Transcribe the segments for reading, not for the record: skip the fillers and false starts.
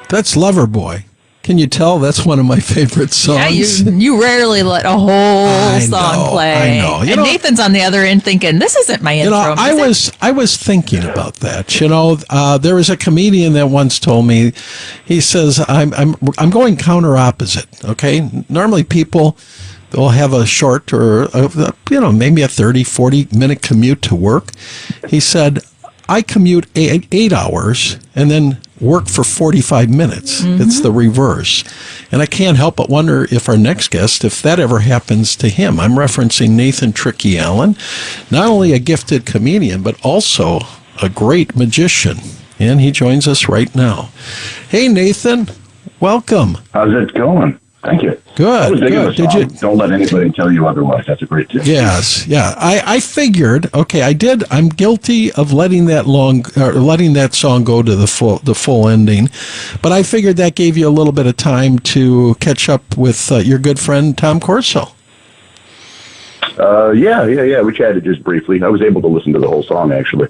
That's Loverboy. Can you tell that's one of my favorite songs? Yeah, you rarely let a whole song play. I know. And Nathan's on the other end thinking, this isn't my intro. I was thinking about that. There was a comedian that once told me, he says, I'm going counter opposite. Okay, normally people, they'll have a short or maybe a 30, 40-minute commute to work. He said, I commute 8 hours and then work for 45 minutes. Mm-hmm. It's the reverse. And I can't help but wonder if our next guest, if that ever happens to him. I'm referencing Nathan Tricky Allen, not only a gifted comedian, but also a great magician. And he joins us right now. Hey, Nathan, welcome. How's it going? Thank you. Good. Did you? Don't let anybody tell you otherwise. That's a great tip. Yes. Yeah. I figured. Okay. I'm guilty of letting that song go to the full ending, but I figured that gave you a little bit of time to catch up with your good friend Tom Corso. Yeah. We chatted just briefly. I was able to listen to the whole song actually.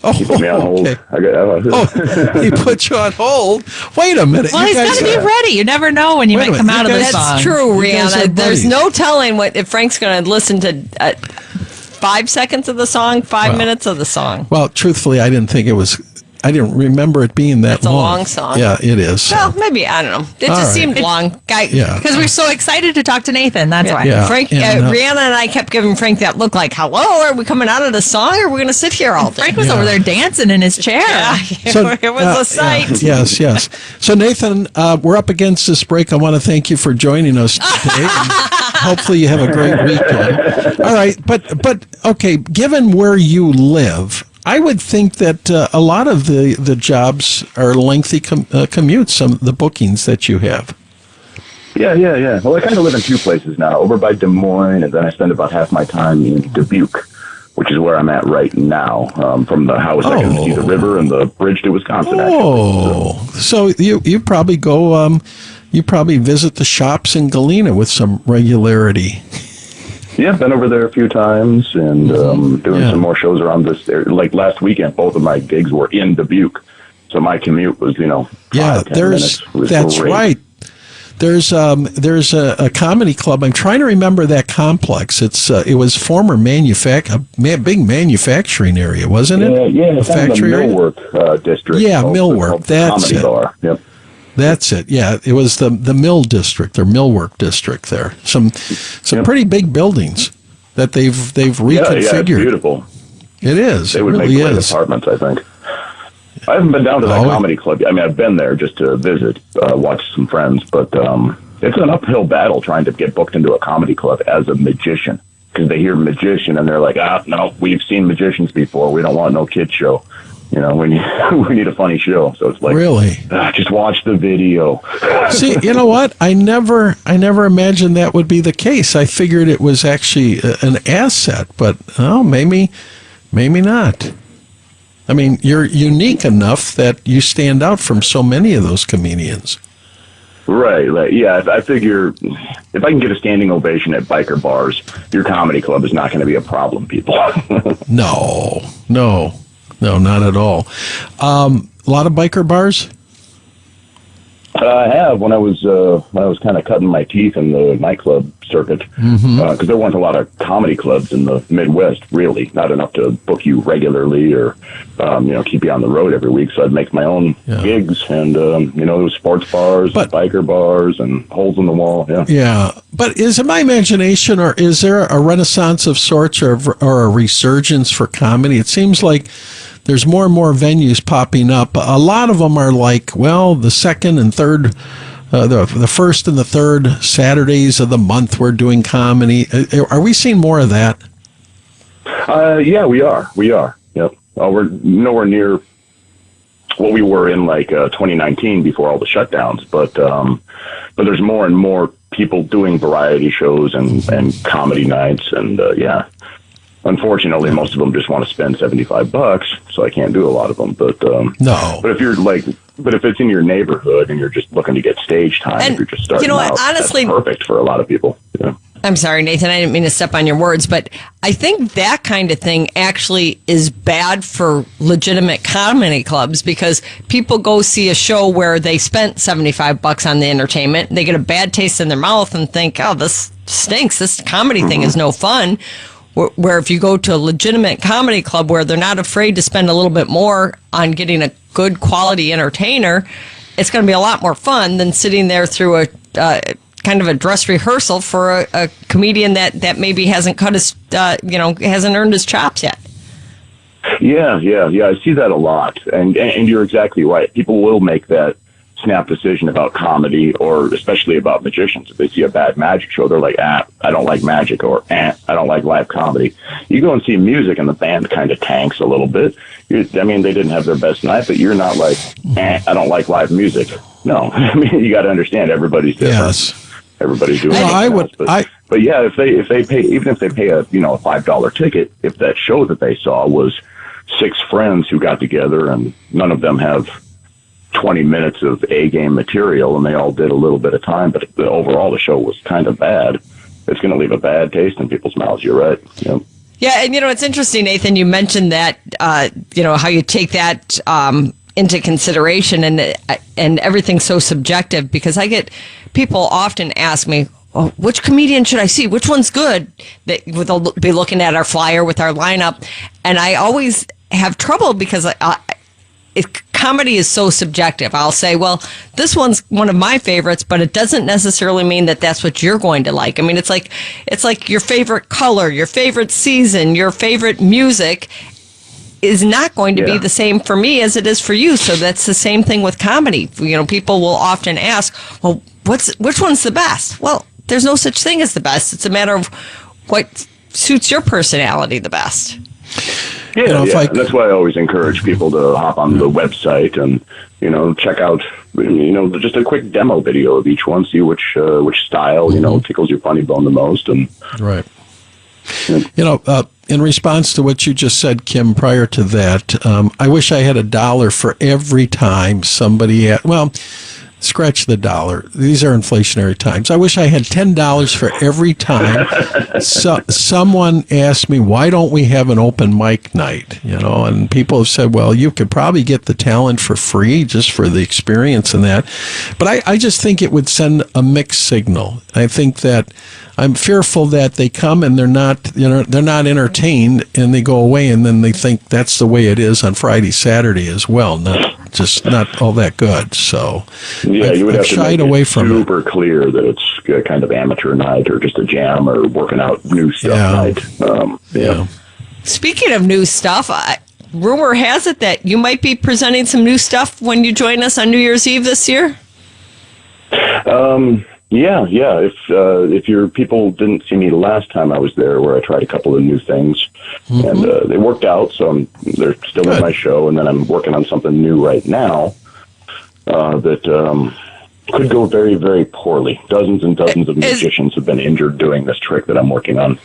Oh, he put me on hold. Okay. He put you on hold? Wait a minute. Well, he's got to be ready. You never know when you might come out of the song. That's true, Rihanna. There's no telling if Frank's going to listen to 5 seconds of the song, 5 minutes of the song. Well, truthfully, I didn't remember it being that long. It's a long song. Yeah, it is. Well, maybe, I don't know. It just seemed long. Because we're so excited to talk to Nathan. That's why. Yeah. Frank, Rihanna and I kept giving Frank that look like, hello, are we coming out of the song or are we going to sit here all day? Frank was over there dancing in his chair. Yeah, it was a sight. Yes. So, Nathan, we're up against this break. I want to thank you for joining us today. Hopefully you have a great weekend. All right. But okay, given where you live, I would think that a lot of the jobs are lengthy commutes, some of the bookings that you have. Yeah. Well, I kind of live in two places now, over by Des Moines, and then I spend about half my time in Dubuque, which is where I'm at right now. From the house, I can see the river and the bridge to Wisconsin. So you probably go, you probably visit the shops in Galena with some regularity. Yeah, been over there a few times and doing some more shows around this. Like last weekend, both of my gigs were in Dubuque, so my commute was, 5-10 minutes. That's great. right. There's a comedy club. I'm trying to remember that complex. It was former big manufacturing area, wasn't it? Yeah, it's in the Millwork district. Yeah, Millwork. That's Comedy it. Bar. Yep. That's it. Yeah, it was the Mill District or Millwork District there. Some pretty big buildings that they've reconfigured. Yeah, it's beautiful. It is. They would really make great apartments, I think. I haven't been down to that comedy club. I mean, I've been there just to visit, watch some friends, but it's an uphill battle trying to get booked into a comedy club as a magician because they hear magician and they're like, no, we've seen magicians before. We don't want no kid show. We need a funny show. So it's like, really, just watch the video. See, you know what? I never imagined that would be the case. I figured it was actually an asset, but maybe not. I mean, you're unique enough that you stand out from so many of those comedians. Right. Yeah, I figure if I can get a standing ovation at biker bars, your comedy club is not going to be a problem, people. No, not at all. A lot of biker bars? I have when I was kind of cutting my teeth in the nightclub circuit because there weren't a lot of comedy clubs in the Midwest, really, not enough to book you regularly or keep you on the road every week. So I'd make my own gigs and those sports bars, and biker bars, and holes in the wall. Yeah. But is it my imagination, or is there a renaissance of sorts, or a resurgence for comedy? It seems like there's more and more venues popping up. A lot of them are like, the second and third, the first and the third Saturdays of the month we're doing comedy. Are we seeing more of that? Yeah, we are. Yep. We're nowhere near what we were in 2019 before all the shutdowns, but there's more and more people doing variety shows and comedy nights, and unfortunately, most of them just want to spend $75, so I can't do a lot of them. But no. But if it's in your neighborhood and you're just looking to get stage time, if you're just starting out, honestly, that's perfect for a lot of people. I'm sorry, Nathan, I didn't mean to step on your words, but I think that kind of thing actually is bad for legitimate comedy clubs because people go see a show where they spent $75 on the entertainment. They get a bad taste in their mouth and think, oh, this stinks. This comedy thing is no fun. Where if you go to a legitimate comedy club where they're not afraid to spend a little bit more on getting a good quality entertainer, it's going to be a lot more fun than sitting there through a kind of a dress rehearsal for a comedian that maybe hasn't cut his, hasn't earned his chops yet. Yeah. I see that a lot. And you're exactly right. People will make that snap decision about comedy or especially about magicians. If they see a bad magic show, they're like, I don't like magic, or I don't like live comedy. You go and see music and the band kind of tanks a little bit. They didn't have their best night, but you're not like, I don't like live music. No, you got to understand everybody's different. Yes. Everybody's doing but yeah, if they pay, even if they pay a $5 ticket, if that show that they saw was 6 friends who got together and none of them have 20 minutes of A-game material and they all did a little bit of time, but overall the show was kind of bad, it's going to leave a bad taste in people's mouths. You're right. Yep. Yeah, and it's interesting, Nathan, you mentioned that, how you take that into consideration and everything's so subjective, because I get people often ask me, oh, which comedian should I see? Which one's good? They'll be looking at our flyer with our lineup. And I always have trouble because comedy is so subjective. I'll say, well, this one's one of my favorites, but it doesn't necessarily mean that that's what you're going to like. I mean, it's like your favorite color, your favorite season, your favorite music is not going to be the same for me as it is for you. So that's the same thing with comedy. People will often ask, well, which one's the best? Well, there's no such thing as the best. It's a matter of what suits your personality the best. Yeah, that's why I always encourage people to hop on the website and, check out, just a quick demo video of each one, see which style, tickles your funny bone the most. And right. In response to what you just said, Kim, prior to that, I wish I had $1 for every time somebody scratch the dollar. These are inflationary times. I wish I had $10 for every time someone asked me, why don't we have an open mic night? And people have said, well, you could probably get the talent for free just for the experience and that. But I just think it would send a mixed signal. I think that I'm fearful that they come and they're not entertained and they go away and then they think that's the way it is on Friday, Saturday as well. Not all that good. So you would have to make away it from super clear that it's a kind of amateur night or just a jam or working out new stuff night. Speaking of new stuff, rumor has it that you might be presenting some new stuff when you join us on New Year's Eve this year. Yeah. If your people didn't see me last time I was there, where I tried a couple of new things, and they worked out, so they're still in my show, and then I'm working on something new right now that could go very, very poorly. Dozens and dozens of musicians have been injured doing this trick that I'm working on.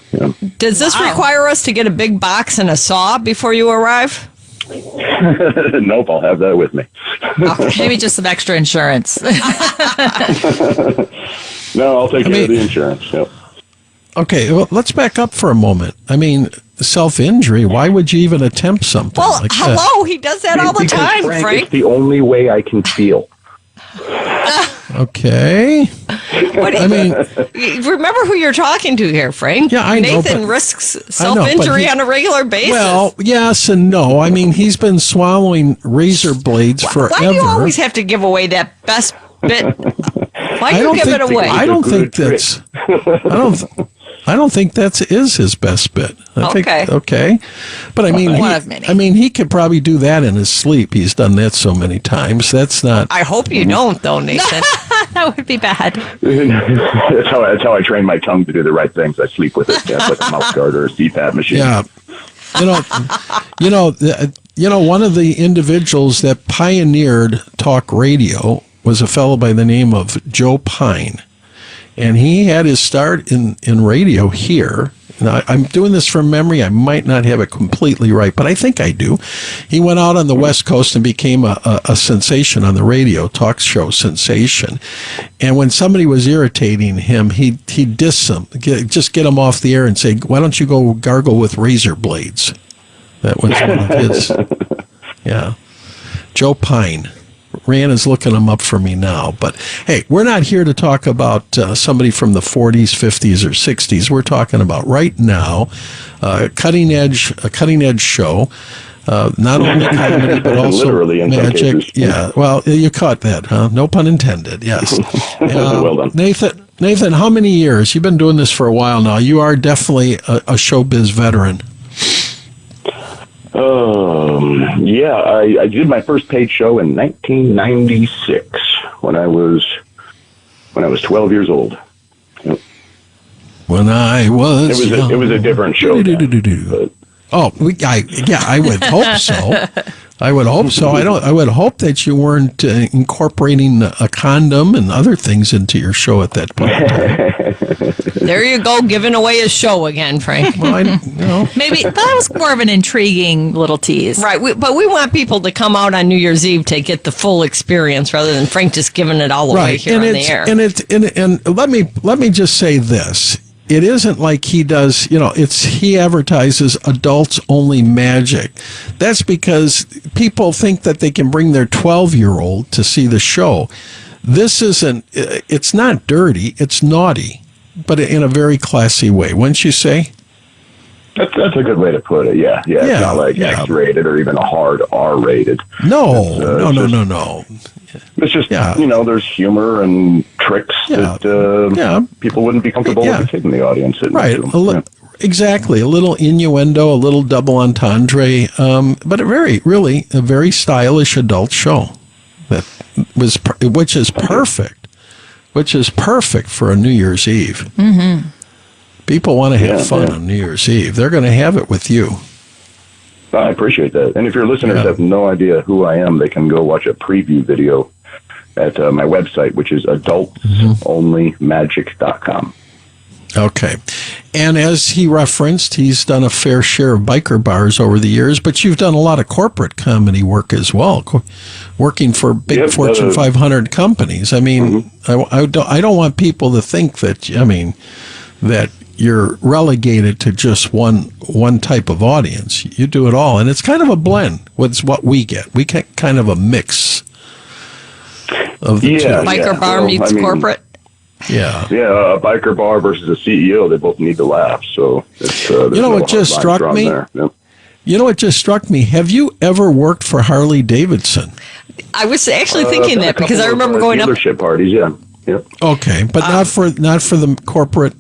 Does this require us to get a big box and a saw before you arrive? Nope, I'll have that with me. Maybe just some extra insurance. No, I'll take care of the insurance. Yep. Okay, well, let's back up for a moment. I mean, self-injury, why would you even attempt something like that? Hello, he does that all the time, Frank. It's the only way I can feel. Okay. Remember who you're talking to here, Frank. Yeah, I know. Nathan risks self-injury on a regular basis. Well, yes and no. I mean, he's been swallowing razor blades forever. Why do you always have to give away that best bit? Why do you give it away? I don't think that's. I don't think that's his best bit. Okay. But I mean, he could probably do that in his sleep. He's done that so many times. That's not. I hope you don't, though, Nathan. That would be bad. That's how I train my tongue to do the right things. I sleep with it. It's like a mouth guard or a CPAP machine. Yeah. One of the individuals that pioneered talk radio was a fellow by the name of Joe Pine. And he had his start in radio here. Now, I'm doing this from memory. I might not have it completely right, but I think I do. He went out on the West Coast and became a sensation on the radio, talk show sensation. And when somebody was irritating him, he'd diss them, just get him off the air and say, why don't you go gargle with razor blades? That was one of his. Yeah. Joe Pine. Rand is looking them up for me now. But hey, we're not here to talk about somebody from the 40s, 50s, or 60s. We're talking about right now, a cutting edge show. Not only comedy, but also literally in magic. Some cases. Yeah, well, you caught that, huh? No pun intended. Yes. Well done. Nathan, how many years? You've been doing this for a while now. You are definitely a showbiz veteran. Yeah, I did my first paid show in 1996 when I was 12 years old. Yep. When I was young. It was a different show. Then, I would hope so. I would hope so. I would hope that you weren't incorporating a condom and other things into your show at that point. There you go, giving away a show again, Frank. Well, Maybe that was more of an intriguing little tease. Right, but we want people to come out on New Year's Eve to get the full experience rather than Frank just giving it all away here on the air. And let me just say this. It isn't like he does, he advertises adults only magic. That's because people think that they can bring their 12-year-old to see the show. It's not dirty, it's naughty, but in a very classy way, wouldn't you say? That's a good way to put it. Yeah. It's not like X-rated or even a hard R-rated. No. It's just, there's humor and tricks that people wouldn't be comfortable with a kid in the audience. Right. Exactly. A little innuendo, a little double entendre, but a very stylish adult show which is perfect for a New Year's Eve. Mm-hmm. People want to have fun on New Year's Eve. They're going to have it with you. I appreciate that. And if your listeners have no idea who I am, they can go watch a preview video at my website, which is adultsonlymagic.com. Okay. And as he referenced, he's done a fair share of biker bars over the years, but you've done a lot of corporate comedy work as well, working for big Fortune 500 companies. I mean, I don't want people to think that, that you're relegated to just one type of audience. You do it all, and it's kind of a blend. What's what we get? We get kind of a mix of the two. Biker bar meets corporate. Yeah. Yeah, a biker bar versus a CEO, they both need to laugh. So it's what just struck me? Yep. You know what just struck me? Have you ever worked for Harley Davidson? I was actually thinking that because I remember going up dealership parties. Yeah. Yep. Okay, but not for the corporate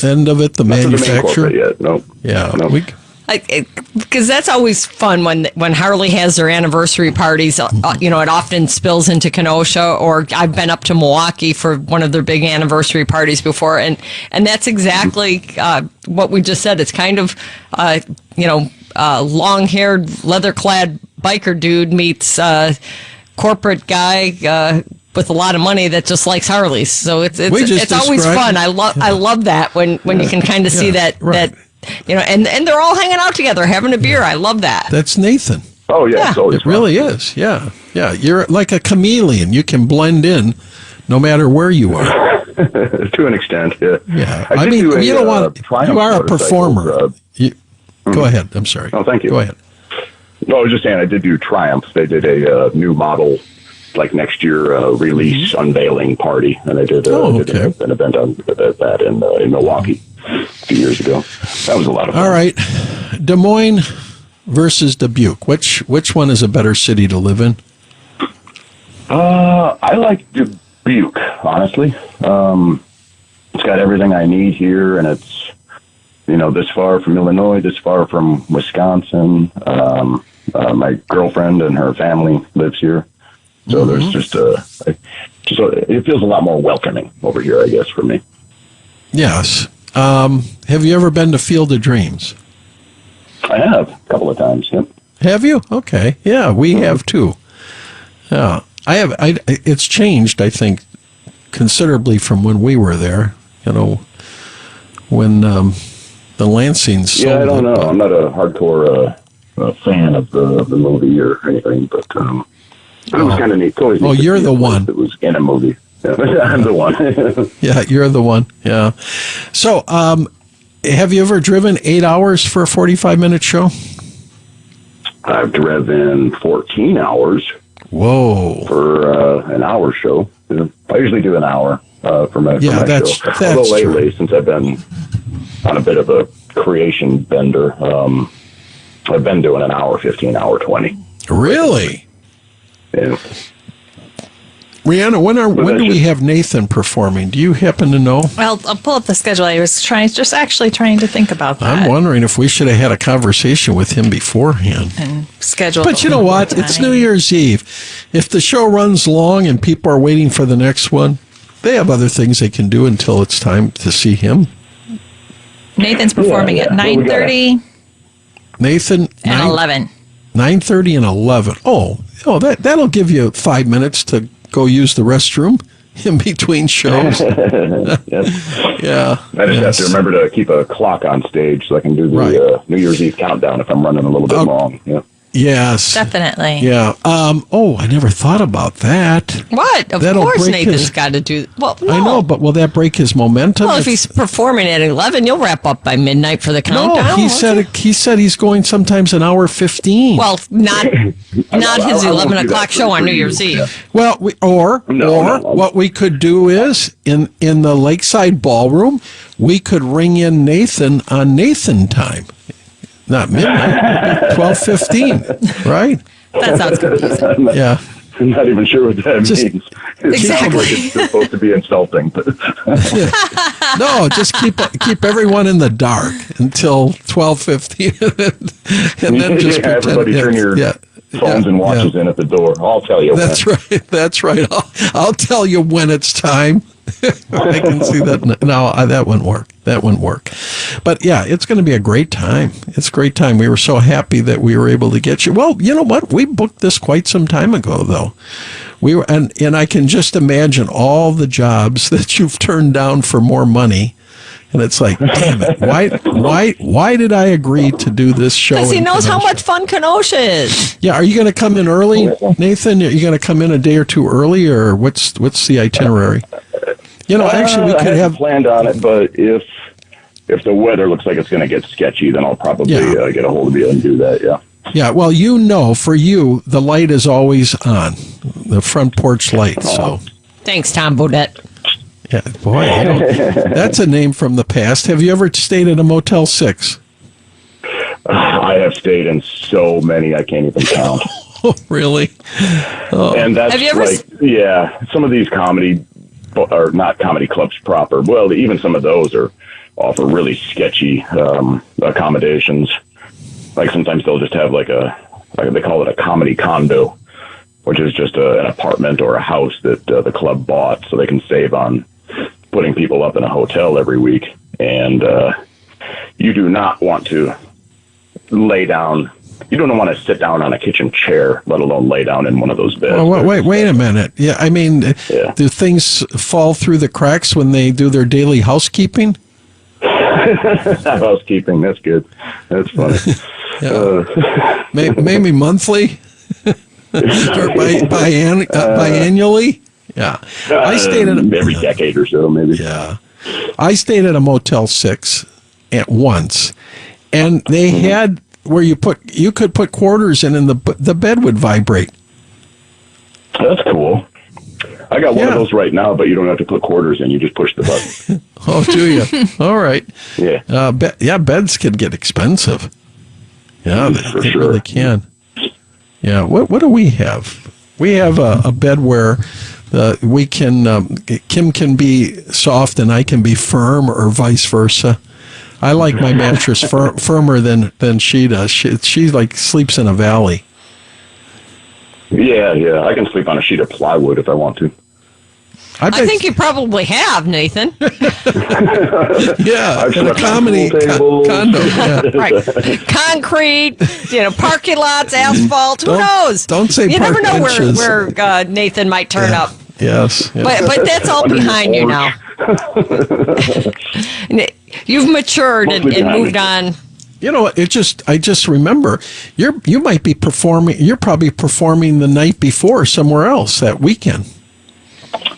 end of it, the manufacturer. Yet. Nope. Yeah. Nope. Because that's always fun when Harley has their anniversary parties. It often spills into Kenosha, or I've been up to Milwaukee for one of their big anniversary parties before, and that's exactly what we just said. It's kind of long-haired, leather-clad biker dude meets corporate guy with a lot of money that just likes Harleys. So it's always fun. I love that when you can kind of see that. And they're all hanging out together, having a beer. I love that. That's Nathan. Oh, yeah. It really is. Yeah. Yeah. You're like a chameleon. You can blend in no matter where you are. To an extent, yeah. Yeah. You are a performer. Go ahead. I'm sorry. Oh, thank you. Go ahead. No, I was just saying I did do Triumph. They did a new model, like next year, release unveiling party. And I did an event on that in Milwaukee a few years ago. That was a lot of fun. All right. Des Moines versus Dubuque. Which one is a better city to live in? I like Dubuque, honestly. It's got everything I need here, and it's, this far from Illinois, this far from Wisconsin. My girlfriend and her family lives here. So there's it feels a lot more welcoming over here, I guess, for me. Yes. Have you ever been to Field of Dreams? I have, a couple of times, yep. Have you? Okay. Yeah, we have too. Yeah. It's changed, I think, considerably from when we were there. when the Lansings sold Yeah, I don't it, know. but- I'm not a hardcore fan of the movie or anything, but it was kind of neat. It's always neat to you're see the a place one. that was in a movie. Yeah, I'm the one. Yeah, you're the one. Yeah. So, have you ever driven 8 hours for a 45-minute show? I've driven 14 hours Whoa. for an hour show. I usually do an hour for my that's show. that's Although lately, true. since I've been on a bit of a creation bender, I've been doing an hour, 15, hour 20. Really? Yeah. Rihanna, when do we just- have Nathan performing? Do you happen to know? Well, I'll pull up the schedule. I was trying to think about that. I'm wondering if we should have had a conversation with him beforehand. And schedule. But you know what? It's New Year's Eve. If the show runs long and people are waiting for the next one, they have other things they can do until it's time to see him. Nathan's performing at Well, we 9:30 Nathan, and 11. 9:30 and 11. Oh, that'll give you 5 minutes to go use the restroom in between shows. Yes. Yeah. I just have to remember to keep a clock on stage so I can do the Right. New Year's Eve countdown if I'm running a little bit long. Yeah. Yes. Definitely. Yeah. I never thought about that. What? Of That'll course, break Nathan's his- got to do. Well, no. I know, but will that break his momentum? Well, if he's performing at 11, you'll wrap up by midnight for the countdown. no, he won't said you? he said he's going sometimes an hour 15. Well, not his I won't 11 do that o'clock show on for New you. Year's Eve. Yeah. Well, No. what we could do is in the Lakeside Ballroom, we could ring in Nathan on Nathan time, not midnight, 12:15, right? That sounds confusing. Yeah. I'm not even sure what that Just- means. It sounds Exactly. like it's supposed to be insulting, but No, just keep everyone in the dark until 12:15, and then just pretend. everybody turn your phones and watches in at the door. I'll tell you. That's right. That's right. I'll tell you when it's time. I can see that. No, that wouldn't work. That wouldn't work. But yeah, it's going to be a great time. It's a great time. We were so happy that we were able to get you. Well, you know what? We booked this quite some time ago, though. We were, and I can just imagine all the jobs that you've turned down for more money. And it's like, damn it! Why did I agree to do this show? Because he in knows how Kenosha? much fun Kenosha is. Yeah, are you going to come in early, Nathan? Are you going to come in a day or two early, or what's the itinerary? Actually, we I could hadn't have. planned on it, but if the weather looks like it's going to get sketchy, then I'll probably get a hold of you and do that. Yeah. Yeah, well, for you, the light is always on, the front porch light. So, Thanks, Tom Bodette. yeah, boy, that's a name from the past. Have you ever stayed at a Motel 6? I have stayed in so many I can't even count. Oh, really? And that's Have you ever some of these comedy or not comedy clubs proper. Well, even some of those offer really sketchy accommodations. Like sometimes they'll just have they call it a comedy condo, which is just an apartment or a house that the club bought so they can save on putting people up in a hotel every week. And you do not want to lay down. You don't want to sit down on a kitchen chair, let alone lay down in one of those beds. Well, wait a minute. Yeah, I mean, do things fall through the cracks when they do their daily housekeeping? Housekeeping, that's good. That's funny. Maybe monthly or biannually. Yeah, I stayed at every decade or so, maybe. Yeah, I stayed at a Motel 6 at once, and they had where you could put quarters in, and the bed would vibrate. That's cool. I got one of those right now, but you don't have to put quarters in. You just push the button. Oh, do you? All right. Yeah. Beds can get expensive. Yeah, For they sure. really can. Yeah. What do we have? We have a bed where we can Kim can be soft and I can be firm, or vice versa. I like my mattress firmer than she does. She like sleeps in a valley. Yeah. I can sleep on a sheet of plywood if I want to. I think you probably have, Nathan. Yeah, I've in a slept on comedy pool tables. condo. Yeah. Right. Concrete, parking lots, asphalt. Who knows? Don't say You never park know benches. where Nathan might turn up. Yes. But that's all Under your behind you porch. now. You've matured and moved on. You know, I just remember you might be performing. You're probably performing the night before somewhere else that weekend.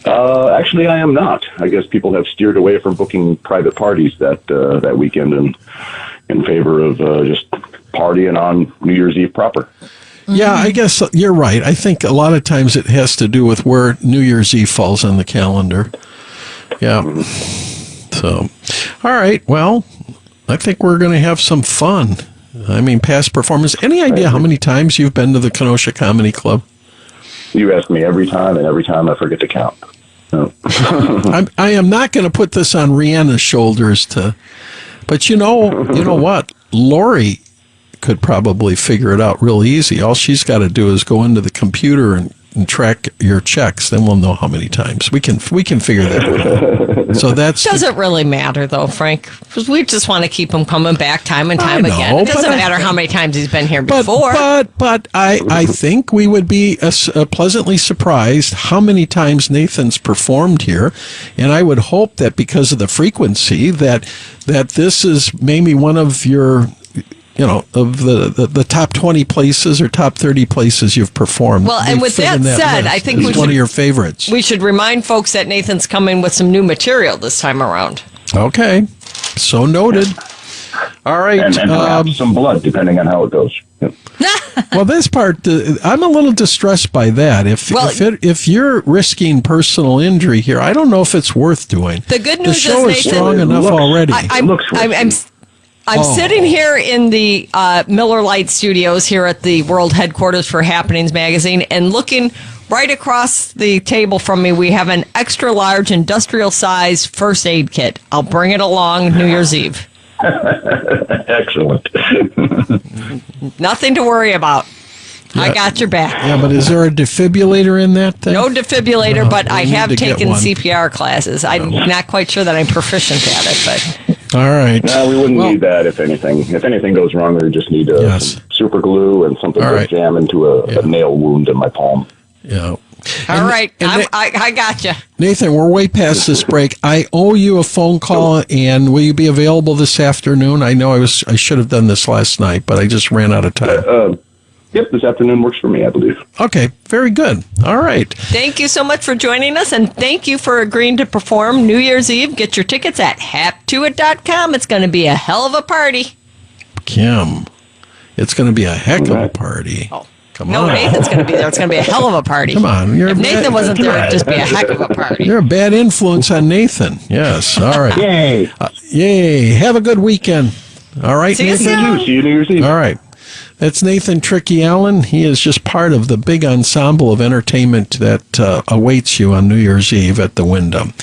Actually, I am not. I guess people have steered away from booking private parties that weekend and in favor of just partying on New Year's Eve proper. Yeah, I guess you're right. I think a lot of times it has to do with where New Year's Eve falls on the calendar. Yeah. So, all right. Well, I think we're going to have some fun. I mean, past performance. Any idea how many times you've been to the Kenosha Comedy Club? You ask me every time, and every time I forget to count. No. I am not going to put this on Rihanna's shoulders but you know what? Lori could probably figure it out real easy. All she's got to do is go into the computer and track your checks. Then we'll know how many times. We can figure that out. So that's doesn't really matter though, Frank, because we just want to keep him coming back time and time again. It doesn't matter how many times he's been here before. But I think we would be pleasantly surprised how many times Nathan's performed here, and I would hope that because of the frequency that this is maybe one of your, of the top 20 places or top 30 places you've performed. Well, and with that said, I think it's one of your favorites. We should remind folks that Nathan's coming with some new material this time around. Okay. So noted. All right. And perhaps some blood, depending on how it goes. Yep. Well, this part, I'm a little distressed by that. If you're risking personal injury here, I don't know if it's worth doing. The good news is the show is strong enough already. I'm sitting here in the Miller Lite Studios here at the World Headquarters for Happenings magazine, and looking right across the table from me, we have an extra large industrial size first aid kit. I'll bring it along New Year's Eve. Excellent. Nothing to worry about. Yeah. I got your back. Yeah, but is there a defibrillator in that thing? No defibrillator, but I have taken CPR classes. I'm not quite sure that I'm proficient at it, but... All right. No, we wouldn't need that if anything. If anything goes wrong, we just need some super glue and something to jam into a nail wound in my palm. Yeah. All right. I got you. Nathan, we're way past this break. I owe you a phone call, and will you be available this afternoon? I know I should have done this last night, but I just ran out of time. Yep, this afternoon works for me, I believe. Okay, very good. All right. Thank you so much for joining us, and thank you for agreeing to perform New Year's Eve. Get your tickets at haptoit.com. It's going to be a hell of a party. Kim, it's going to be a heck of a party. Oh. Come on. No, Nathan's going to be there. It's going to be a hell of a party. Come on. If Nathan wasn't there, it'd just be a heck of a party. You're a bad influence on Nathan. Yes. All right. Yay. Yay. Have a good weekend. All right, See you Nathan? soon. See you New Year's Eve. All right. That's Nathan Tricky Allen. He is just part of the big ensemble of entertainment that awaits you on New Year's Eve at the Wyndham.